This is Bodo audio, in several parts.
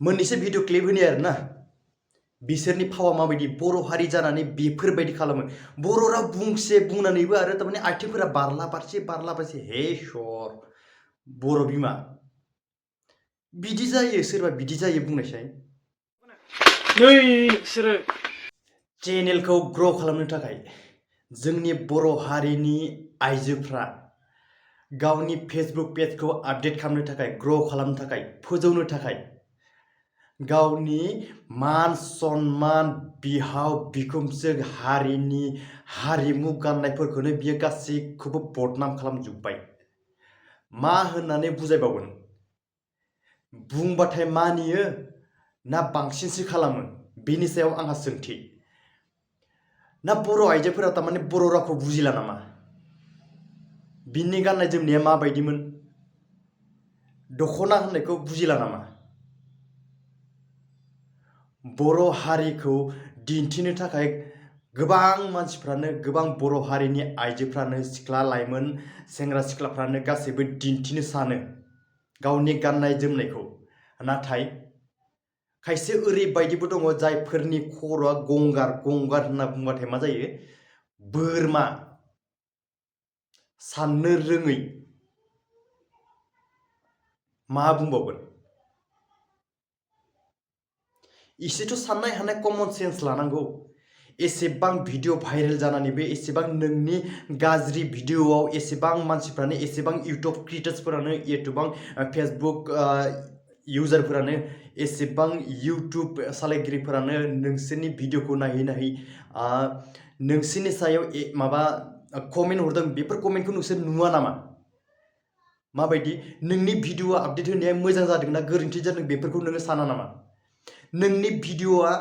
मोननैसो भिडिअ क्लिप होनि आरोना बिसोरनि फावा माबायदि बर' हारि जानानै बेफोरबायदि खालामो बर' राव बुंसे बुंनानैबो आरो तारमाने आथिंफोरा बारला बारसे हे सर बर' बिमा बिदि जायो सोरबा बिदि जायो बुंनायसाय चेनेलखौ ग्र' खालामनो थाखाय जोंनि बर' हारिनि आइजोफ्रा गावनि फेसबुक पेजखौ आपडेट खालामनो थाखाय ग्र' खालामनो थाखाय फोजौनो थाखाय गावनि मान सन्मान बिहाव बिखुनजो हारिनि हारिमु गाननायफोरखौनो बियो गासैखौबो बदनाम खालामजोब्बाय मा होननानै बुजायबावगोन बुंबाथाय मानियो ना बांसिनसो खालामो बेनि सायाव आंहा सोंथि ना बर' आइजोफोरा तारमाने बर' रावखौ बुजिला नामा बिनि गाननाय जोमनाया माबायदिमोन दख'ना होननायखौ बुजिला नामा बर' हारिखौ दिन्थिनो थाखाय गोबां मानसिफ्रानो गोबां बर' हारिनि आइजोफ्रानो सिख्ला लाइमोन सेंग्रा सिख्लाफ्रानो गासैबो दिन्थिनो सानो गावनि गाननाय जोमनायखौ नाथाय खायसे ओरैबायदिबो दङ जायफोरनि खर'आ गंगार होनना बुंबाथाय मा जायो बोरमा साननो रोङै मा बुंबावगोन इसेथ' साननाय हानाय कमन सेन्स लानांगौ एसेबां भिडिअ भाइरेल जानानैबो एसेबां नोंनि गाज्रि भिडिअआव एसेबां मानसिफ्रानो एसेबां इउटुब क्रिएटर्सफोरानो एसेबां फेसबुक इउजारफोरानो एसेबां इउटुब सालायगिरिफोरानो नोंसोरनि भिडिअखौ नायै नोंसोरनि सायाव माबा कमेन्ट हरदों बेफोर कमेन्टखौ नोंसोर नुवा नामा माबायदि नोंनि भिडिअआ आपडेट होनाया मोजां जादोंना गोरोन्थि जादों बेफोरखौ नोङो साना नामा नोंनि भिडिअआ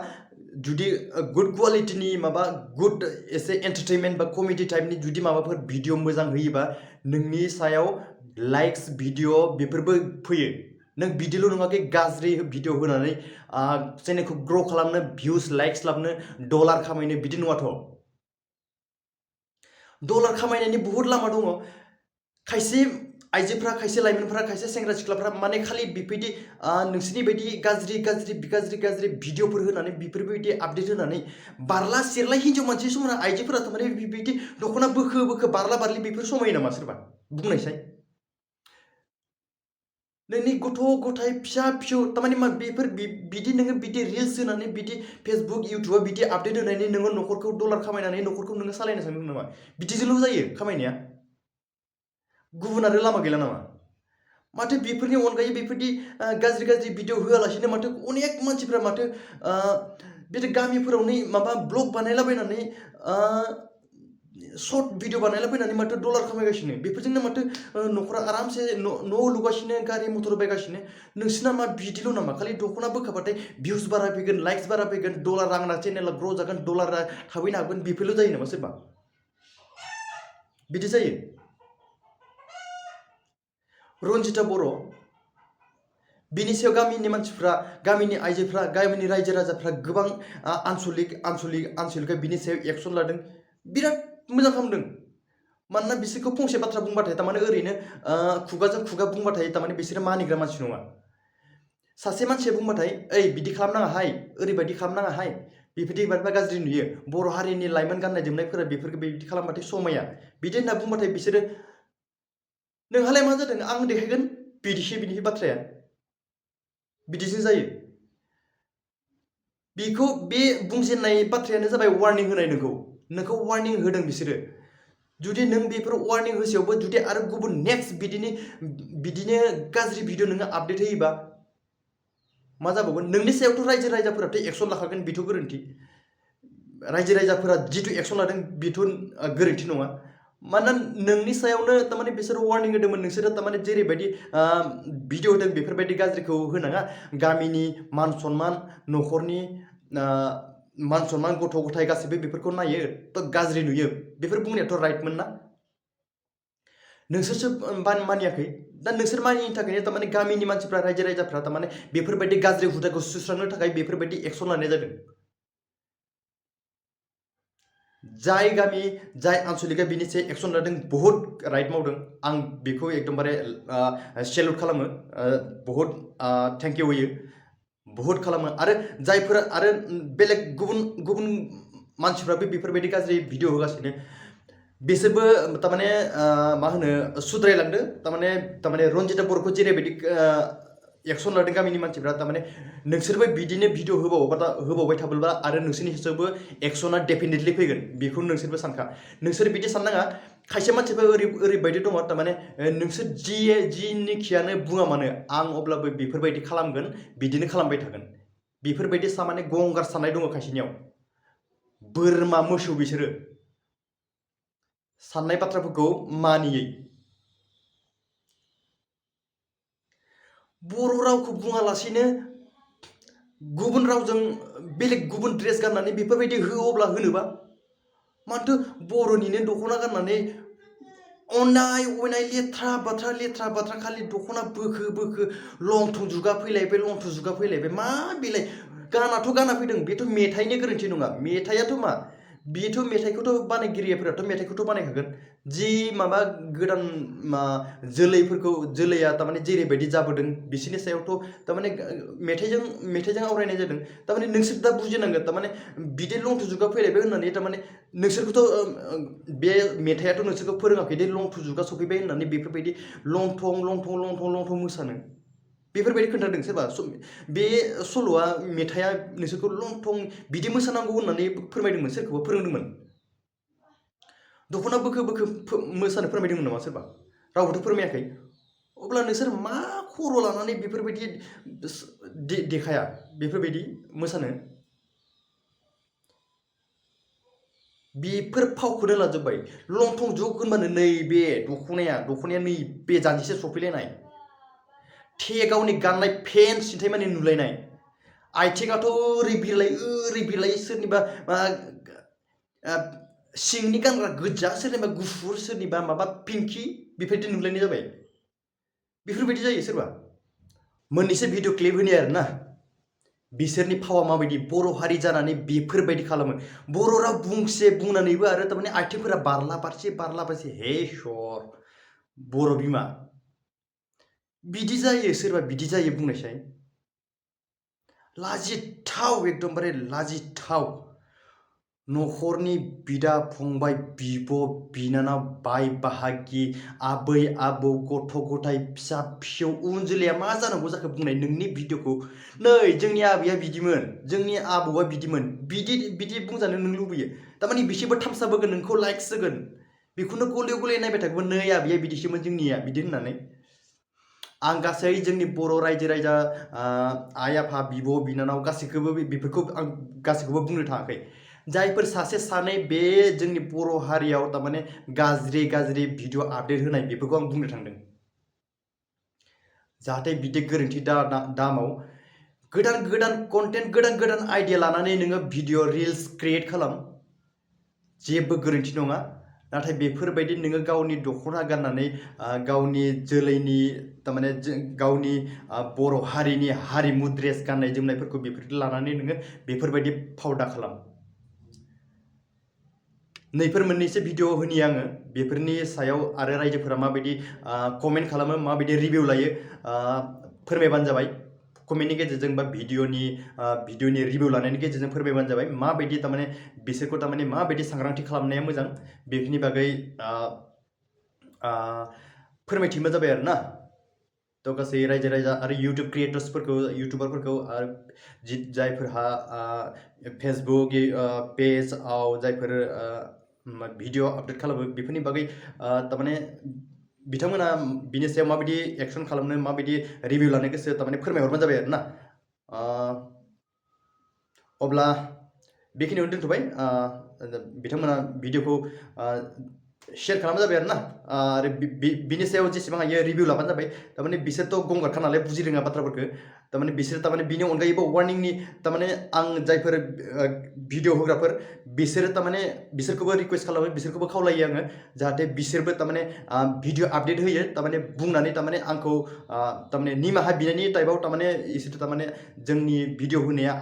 जुदि गुड क्वालिटिनि माबा गुड एसे एन्टारटेनमेन्ट बा कमेडि टाइपनि जुदि माबाफोर भिडिअ मोजां होयोबा नोंनि सायाव लाइक्स भिडिअ बेफोरबो फैयो नों बिदिल' नङाखि गाज्रि भिडिअ होनानै चेनेलखौ ग्र' खालामनो भिउस लाइक्स लाबनो डलार खामायनो बिदि नङाथ' डलार खामायनायनि बहुद लामा दङ खायसे आइजोफ्रा खायसे लाइमोनफ्रा खायसे सेंग्रा सिख्लाफ्रा माने खालि बेबायदि नोंसोरनि बायदि गाज्रि भिडिअफोर होनानै बेफोरबायदि आपडेट होनानै बारला सेरला हिन्जाव मानसि समायना आइजोफोरा थारमाने बेबायदि दख'ना बोखो बारला बारलि बेफोर समायो नामा सोरबा बुंनायसाय नोंनि गथ' गथाय फिसा फिसौ तारमाने मा बेफोर बिदि नोङो बिदि रिल्स होनानै बिदि फेसबुक इउटुबाव बिदि आपडेट होनानै नोङो न'खरखौ डलार खामायनानै न'खरखौ नोङो सालायनो सानदों नामा बिदिजोंल' जायो खामायनाया गुबुन आरो लामा गैला नामा माथो बेफोरनि अनगायै बेफोरदि गाज्रि भिडिअ होआलासिनो माथो अनेक मानसिफ्रा माथो बिदि गामिफोरावनो माबा ब्लग बानायलाबायनानै सर्ट भिडिअ बानायलाबायनानै माथो डलार खामायगासिनो बेफोरजोंनो माथो न'खरा आरामसे न' लुगासिनो गारि मटर बायगासिनो नोंसिना मा बिदिल' नामा खालि दख'ना बोखाबाथाय भिउस बारा फैगोन लाइक्स बारा फैगोन डलार आंना चेनेला ग्र' जागोन डलारा थाबैनो हाबगोन बेफोरल' जायो नामा सोरबा बिदि जायो रन्जिता बर' बिनि सायाव गामिनि मानसिफ्रा गामिनि आइजोफ्रा गामिनि रायजो राजाफ्रा गोबां आनसलिकआ बिनि सायाव एक्सन लादों बिराद मोजां खालामदों मानोना बिसोरखौ फंसे बाथ्रा बुंबाथाय तारमाने ओरैनो खुगाजों खुगा बुंबाथाय तारमाने बिसोरो मानिग्रा मानसि नङा सासे मानसिया बुंबाथाय ओइ बिदि खालामनाङाहाय ओरैबायदि खालामनाङाहाय बेफोरबायदिबा गाज्रि नुयो बर' हारिनि लाइमोन गाननाय जोमनायफोरा बेफोरखौ बिदि खालामबाथाय समाया बिदि होनना बुंबाथाय बिसोरो नोंहालाय मा जादों आं देखायगोन बिदिसो बाथ्राया बिदिजों जायो बेखौ बे बुंजेननाय बाथ्रायानो जाबाय वार्निं होनाय नोंखौ वार्निं होदों बिसोरो जुदि नों बेफोर वार्निं होसेयावबो जुदि आरो गुबुन नेक्स्ट बिदिनो गाज्रि भिडिअ नोङो आपडेट होयोबा मा जाबावगोन नोंनि सायावथ' रायजो राजाफोराथ' एक्सन लाखागोन बेथ' गोरोन्थि रायजो राजाफोरा जिथु एक्सन लादों बेथ' गोरोन्थि नङा मानोना नोंनि सायावनो तारमाने बिसोरो वार्निं होदोंमोन नोंसोरो तारमाने जेरैबायदि भिडिअ होदों बेफोरबायदि गाज्रिखौ होनाङा गामिनि मान सन्मान न'खरनि मान सन्मान गथ' गथाय गासैबो बेफोरखौ नायो थ' गाज्रि नुयो बेफोर बुंनायाथ' राइटमोन ना नोंसोरसो मानियाखै दा नोंसोर मानियैनि थाखायनो तारमाने गामिनि मानसिफ्रा रायजो राजाफ्रा तारमाने बेफोरबायदि गाज्रि हुदाखौ सुस्रांनो थाखाय बेफोरबायदि एक्सन लानाय जादों जाय गामि जाय आनसलिकआ बिनि सायाव एक्सन लादों बहुद राइट मावदों आं बेखौ एकदमबारे सेलुट खालामो बहुद थेंक इउ होयो बहुत खालामो आरो जायफोरा आरो बेलेग गुबुन गुबुन मानसिफ्राबो बेफोरबायदि गाज्रि भिडिअ होगासिनो बिसोरबो तारमाने मा होनो सुद्रायलांदों तारमाने रन्जिता बर'खौ जेरैबायदि एक्सन लादों गामिनि मानसिफ्रा तारमाने नोंसोरबो बिदिनो भिडिअ होबावबाय थाब्ला आरो नोंसोरनि हिसाबै एक्सना डेफिनेटलि फैगोन बेखौ नोंसोरबो सानखा नोंसोर बिदि साननाङा खायसे मानसिफ्रा ओरैबायदि दङ तारमाने नोंसोर जिनिखियानो बुङा मानो आं अब्लाबो बेफोरबायदि खालामगोन बिदिनो खालामबाय थागोन बेफोरबायदि माने गंगार साननाय दङ खायसेनियाव बोरमा मोसौ बिसोरो साननाय बाथ्राफोरखौ मानियै बर' रावखौ बुङालासिनो गुबुन रावजों बेलेग गुबुन ड्रेस गाननानै बेफोरबायदि होअब्ला होनोबा माथो बर'निनो दख'ना गाननानै अनाय लेथ्रा बाथ्रा खालि दख'ना बोखो लंथं जुगा फैलायबाय मा बेलाय गानाथ' गाना फैदों बेथ' मेथाइनि गोरोन्थि नङा मेथाइयाथ' मा बेथ' मेथाइखौथ' बानायगिरिफोराथ' मेथाइखौथ' बानायखागोन जि माबा गोदान जोलैया तारमाने जेरैबायदि जाबोदों बिसोरनि सायावथ' तारमाने मेथाइजों आवरायनाय जादों तारमाने नोंसोर दा बुजिनांगोन तारमाने बिदि लंथु जुगा फैलायबाय होननानै तारमाने नोंसोरखौथ' बे मेथाइयाथ' नोंसोरखौ फोरोङाखै दे लंथु जुगा सफैबाय होननानै बेफोरबायदि लंथं मोसानो बेफोरबायदि खोन्थादों सोरबा बे सल'आ मेथाइया नोंसोरखौ लंथं बिदि मोसानांगौ होननानै फोरमायदोंमोन सोरखौबा फोरोंदोंमोन दख'ना बोखो मोसानो फोरमायदोंमोन नामा सोरबा रावबोथ' फोरमायाखै अब्ला नोंसोर मा खर' लानानै बेफोरबायदि देखाया बेफोरबायदि मोसानो बेफोर फावखौनो लाजोब्बाय लंथं जुग होनबानो नैबे दख'नाया नैबे जानजिसे सफैलायनाय गावनि गाननाय पेन्ट सिन्थाय माने नुलायनाय आथिङाथ' ओरै बिलाय सोरनिबा सिंनि गानग्रा गोजा सोरनिबा गुफुर सोरनिबा माबा पिंकि बेफोरबायदि नुलायनाय जाबाय बेफोरबायदि जायो सोरबा मोननैसो भिडिअ क्लिप होनि आरोना बिसोरनि फावा माबायदि बर' हारि जानानै बेफोरबायदि खालामो बर' राव बुंसे बुंनानैबो आरो तारमाने आथिंफोरा बारला बारसे हे सर बर' बिमा बिदि जायो सोरबा बिदि जायो बुंनायसाय लाजिथाव एकदमबारे लाजिथाव न'खरनि बिदा फंबाय बिब' बिनानाव बाय बाहागि आबै आबौ गथ' गथाय फिसा फिसौ उन जोलैया मा जानांगौ जाखो बुंनाय नोंनि भिडिअखौ नै जोंनि आबैया बिदिमोन जोंनि आबौआ बिदिमोन बिदि बुंजानो नों लुबैयो तारमाने बिसोरबो थामसाबोगोन नोंखौ लाइक्स होगोन बेखौनो गले नायबाय थागोन नै आबैया बिदिसोमोन जोंनिया बिदि होननानै आं गासै जोंनि बर' रायजो राजा आइ आफा बिब' बिनानाव गासैखौबो बेफोरखौ आं गासैखौबो बुंनो थाङाखै जायफोर सासे सानै बे जोंनि बर' हारियाव तारमाने गाज्रि भिडिअ आपडेट होनाय बेफोरखौ आं बुंनो थांदों जाहाथे बिदि गोरोन्थि दामाव गोदान कन्टेन्ट गोदान आइडिया लानानै नोङो भिडिअ रिल्स क्रिएट खालाम जेबो गोरोन्थि नङा नाथाय बेफोरबायदि नोङो गावनि दख'ना गाननानै गावनि जोलैनि तारमाने गावनि बर' हारिनि हारिमु ड्रेस गाननाय जोमनायफोरखौ बेफोरखौ लानानै नोङो बेफोरबायदि फावदा खालाम नैफोर मोननैसो भिडिअ होनि आङो बेफोरनि सायाव आरो रायजोफोरा माबायदि कमेन्ट खालामो माबायदि रिभिउ लायो फोरमायबानो जाबाय कमेन्टनि गेजेरजों बा भिडिअनि रिभिउ लानायनि गेजेरजों फोरमायबानो जाबाय माबायदि तारमाने बिसोरखौ तारमाने माबायदि सांग्रांथि खालामनाया मोजां बेफोरनि बागै फोरमायथिबा जाबाय आरो ना तो गासै रायजो राजा आरो इउटुबारफोरखौ आरो जायफोरहा फेसबुक पेजआव जायफोर भिडिअ आपडेट खालामो बेफोरनि बागै तारमाने बिथांमोना बिनि सायाव माबायदि एक्सन खालामनो माबायदि रिभिउ लानो गोसो तारमाने फोरमायहरबानो जाबाय आरो ना अब्ला बेखिनियावनो दोनथ'बाय बिथांमोना भिडिअखौ शेयर खालामबानो जाबाय आरो ना आरो बिनि सायाव जेसेबां हायो रिभिउ लाबानो जाबाय तारमाने बिसोरथ' गंगारखा नालाय बुजि रोङा बाथ्राफोरखौ तारमाने बिसोर तारमाने बिनि अनगायैबो वार्निंनि तारमाने आं जायफोर भिडिअ होग्राफोर बिसोरो तारमाने बिसोरखौबो रिक्वेस्ट खालामो बिसोरखौबो खावलायो आङो जाहाथे बिसोरबो तारमाने भिडिअ आपडेट होयो तारमाने बुंनानै तारमाने आंखौ तारमाने निमाहा बिनायनि टाइपआव तारमाने इसोर तारमाने जोंनि भिडिअ होनाया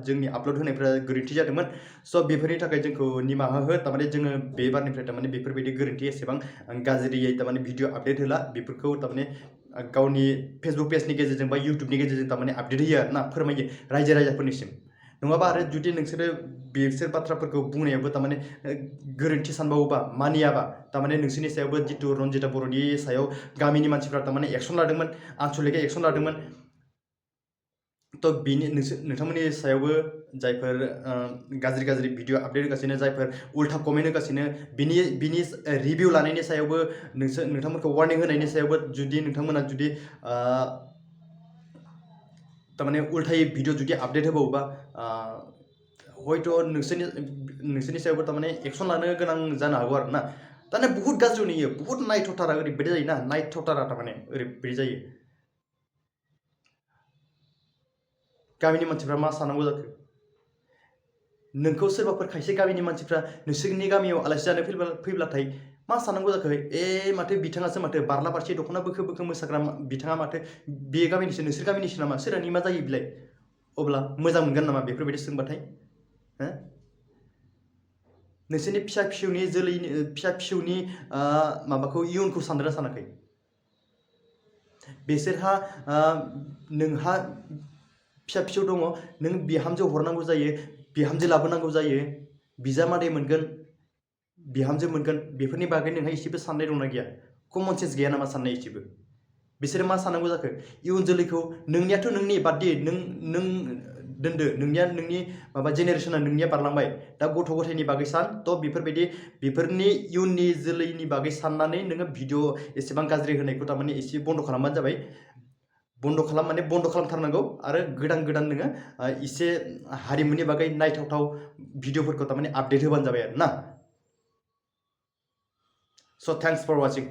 जोंनि आपल'ड होनायफ्रा गोरोन्थि जादोंमोन स' बेफोरनि थाखाय जोंखौ निमाहा हो तारमाने जोङो बे बारनिफ्राय तारमाने बेफोरबायदि गोरोन्थि एसेबां गाज्रियै तारमाने भिडिअ आपडेट होला बेफोरखौ तारमाने गावनि फेसबुक पेजनि गेजेरजों बा इउटुबनि गेजेरजों तारमाने आपडेट होयो आरो ना फोरमायो रायजो राजाफोरनिसिम नङाबा आरो जुदि नोंसोरो बिसोर बाथ्राफोरखौ बुंनायावबो तारमाने गोरोन्थि सानबावोबा मानियाबा तारमाने नोंसोरनि सायावबो जितु रन्जिता बर'नि सायाव गामिनि मानसिफ्रा तारमाने एक्सन लादोंमोन आनसलिकै एक्सन लादोंमोन तो बिनि नोंथांमोननि सायावबो जायफोर गाज्रि गाज्रि भिडिअ आपडेट होगासिनो जायफोर उल्था कमेन्ट होगासिनो बिनि रिभिउ लानायनि सायावबो नोंथांमोनखौ वार्निं होनायनि सायावबो जुदि नोंथांमोना जुदि तारमाने उल्थायै भिडिअ जुदि आपडेट होबावोबा हयथ' नोंसोरनि सायावबो तारमाने एक्सन लानो गोनां जानो हागौ आरो ना तारमाने बहुत गाज्रि नुयो बहुत नायथावथारा ओरैबायदि जायोना नायथावथारा तारमाने ओरैबायदि जायो गामिनि मानसिफ्रा मा साननांगौ जाखो नोंखौ सोरबाफोर खायसे गामिनि मानसिफ्रा नोंसोरनि गामियाव आलासि जानो फैब्लाथाय मा साननांगौ जाखो माथो बिथाङासो माथो बारला बारसे दख'ना बोखो बोखो मोसाग्रा बिथाङा माथो बे गामिनिसो नोंसोर गामिनिसो नामा सोरहानि मा जायो बिलाय अब्ला मोजां मोनगोन नामा बेफोरबायदि सोंबाथाय नोंसोरनि फिसा फिसौनि माबाखौ इयुनखौ सानदोंना सानाखै बिसोरहा नोंहा फिसा फिसौ दङ नों बिहामजो हरनांगौ जायो बिहामजो लाबोनांगौ जायो बिजामादै मोनगोन बिहामजो मोनगोन बेफोरनि बागै नोंहा एसेबो साननाय दंना गैया कमन सेन्स गैया नामा साननाय एसेबो बिसोरो मा साननांगौ जाखो इयुन जोलैखौ नोंनियाथ' नोंनि बाददि नों दोनदो नोंनि माबा जेनेरेसना नोंनिया बारलांबाय दा गथ' गथायनि बागै सान थ' बेफोरनि इयुननि जोलैनि बागै साननानै नोङो भिडिअ एसेबां गाज्रि होनायखौ तारमाने एसे बन्द' खालामबानो जाबाय बन्द' खालामथारनांगौ आरो गोदान नोङो एसे हारिमुनि बागै नायथावथाव भिडिअफोरखौ तारमाने आपडेट होबानो जाबाय आरो ना स' थेंक्स फर वाचिं